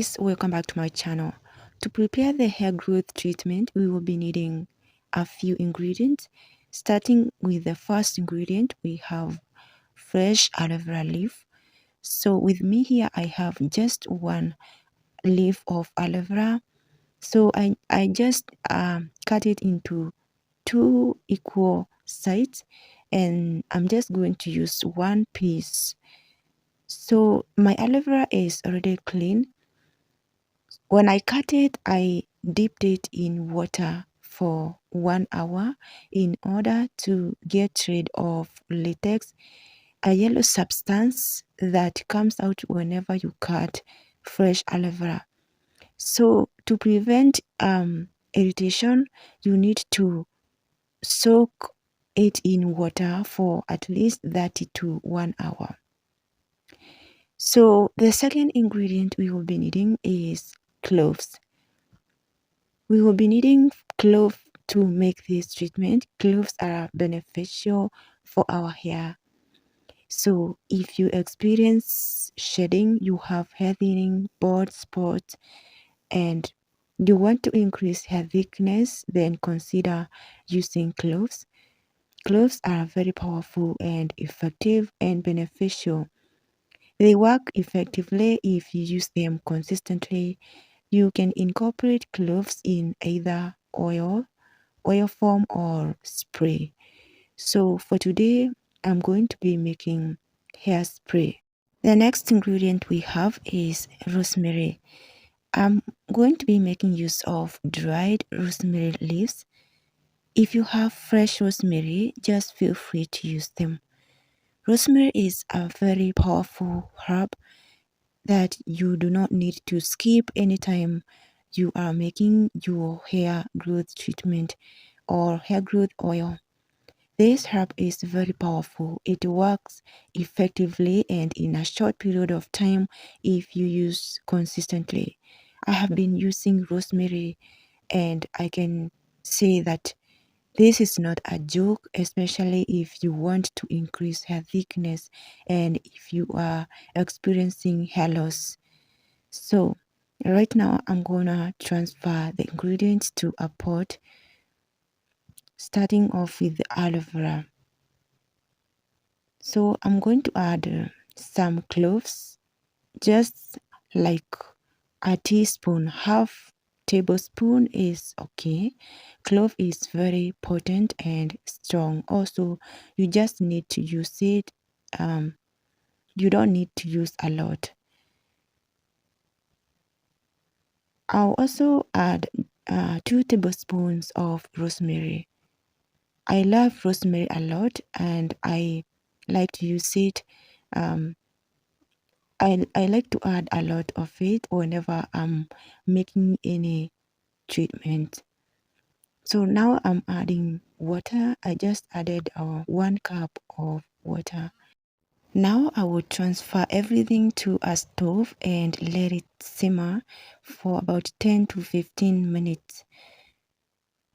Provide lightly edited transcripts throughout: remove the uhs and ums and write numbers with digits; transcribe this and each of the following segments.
guys, welcome back to my channel. To prepare the hair growth treatment, we will be needing a few ingredients. Starting with the first ingredient, we have fresh aloe vera leaf. So with me here, I have just one leaf of aloe vera. So I just cut it into two equal sides, and I'm just going to use one piece. So my aloe vera is already clean. When I cut it, I dipped it in water for 1 hour in order to get rid of latex, a yellow substance that comes out whenever you cut fresh aloe vera. So to prevent irritation, you need to soak it in water for at least 30 to 1 hour. So the second ingredient we will be needing is cloves. We will be needing cloves to make this treatment. Cloves are beneficial for our hair. So if you experience shedding, you have hair thinning, bald spots, and you want to increase hair thickness, then consider using cloves. Cloves are very powerful and effective and beneficial. They work effectively if you use them consistently. You can incorporate cloves in either oil form or spray. So for today, I'm going to be making hairspray. The next ingredient we have is rosemary. I'm going to be making use of dried rosemary leaves. If you have fresh rosemary, just feel free to use them. Rosemary is a very powerful herb that you do not need to skip anytime you are making your hair growth treatment or hair growth oil. This herb is very powerful. It works effectively and in a short period of time if you use consistently. I have been using rosemary and I can say that this is not a joke, especially if you want to increase hair thickness and if you are experiencing hair loss. So right now I'm gonna transfer the ingredients to a pot, starting off with the aloe vera. So I'm going to add some cloves, just like a teaspoon. Half tablespoon is okay. Clove is very potent and strong. Also, you just need to use it. You don't need to use a lot. I'll also add 2 tablespoons of rosemary. I love rosemary a lot and I like to use it. I like to add a lot of it whenever I'm making any treatment. So now I'm adding water. I just added 1 cup of water. Now I will transfer everything to a stove and let it simmer for about 10 to 15 minutes.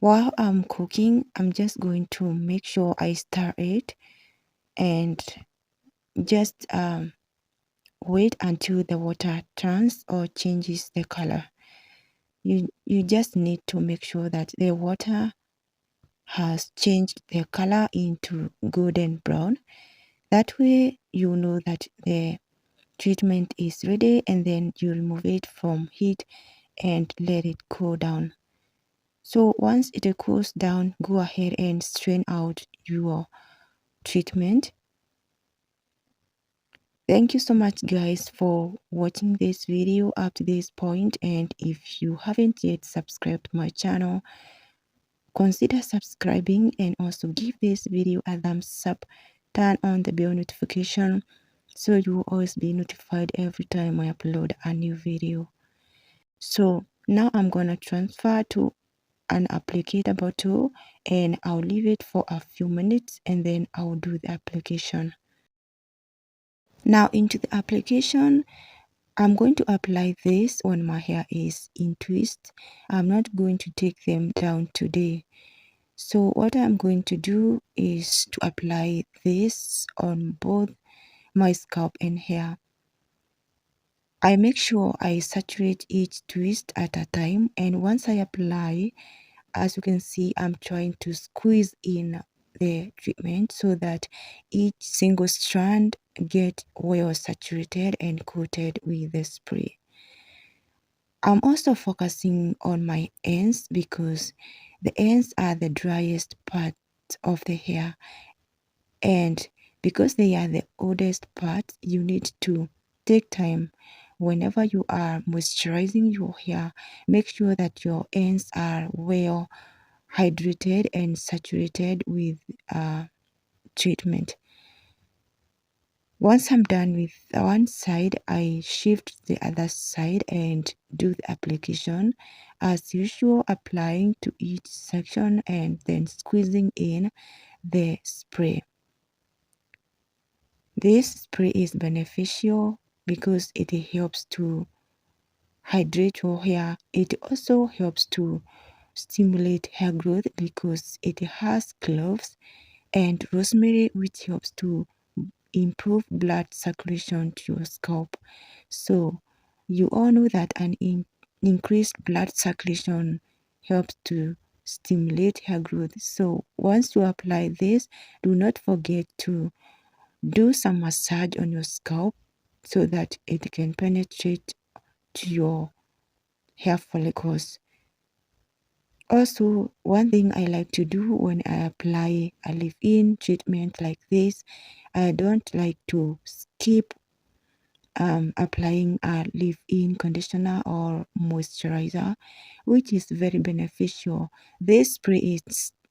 While I'm cooking, I'm just going to make sure I stir it and just wait until the water turns or changes the color. You just need to make sure that the water has changed the color into golden brown. That way you know that the treatment is ready, and then you remove it from heat and let it cool down. So once it cools down, go ahead and strain out your treatment. Thank you so much guys for watching this video up to this point, and if you haven't yet subscribed to my channel, consider subscribing and also give this video a thumbs up. Turn on the bell notification so you will always be notified every time I upload a new video. So now I'm gonna transfer to an applicator bottle and I'll leave it for a few minutes and then I'll do the application. Now into the application, I'm going to apply this when my hair is in twist. I'm not going to take them down today. So what I'm going to do is to apply this on both my scalp and hair. I make sure I saturate each twist at a time, and once I apply, as you can see, I'm trying to squeeze in the treatment so that each single strand get well saturated and coated with the spray. I'm also focusing on my ends because the ends are the driest part of the hair, and because they are the oldest part, you need to take time whenever you are moisturizing your hair. Make sure that your ends are well hydrated and saturated with treatment. Once I'm done with one side, I shift the other side and do the application. As usual, applying to each section and then squeezing in the spray. This spray is beneficial because it helps to hydrate your hair. It also helps to stimulate hair growth because it has cloves and rosemary, which helps to improve blood circulation to your scalp. So you all know that an increased blood circulation helps to stimulate hair growth. So once you apply this, do not forget to do some massage on your scalp so that it can penetrate to your hair follicles. Also, one thing I like to do when I apply a leave-in treatment like this, I don't like to skip applying a leave-in conditioner or moisturizer, which is very beneficial. This spray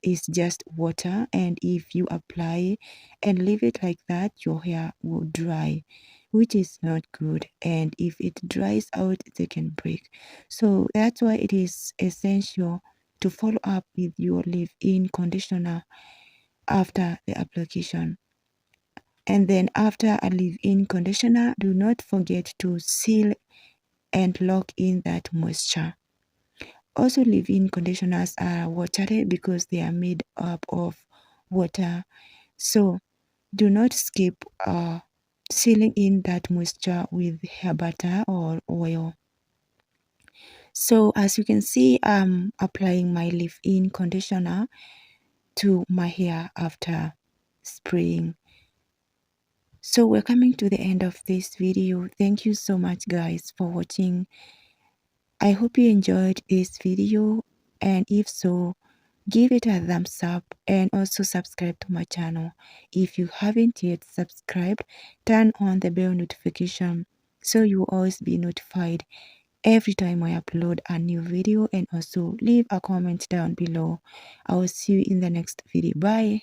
is just water, and if you apply and leave it like that, your hair will dry, which is not good. And if it dries out, they can break. So that's why it is essential to follow up with your leave-in conditioner after the application. And then after a leave-in conditioner, do not forget to seal and lock in that moisture. Also, leave-in conditioners are watery because they are made up of water. So do not skip sealing in that moisture with hair butter or oil. So as you can see, I'm applying my leave-in conditioner to my hair after spraying. So we're coming to the end of this video. Thank you so much guys for watching. I hope you enjoyed this video, and if so, give it a thumbs up and also subscribe to my channel. If you haven't yet subscribed, turn on the bell notification so you will always be notified every time I upload a new video, and also leave a comment down below. I will see you in the next video. Bye.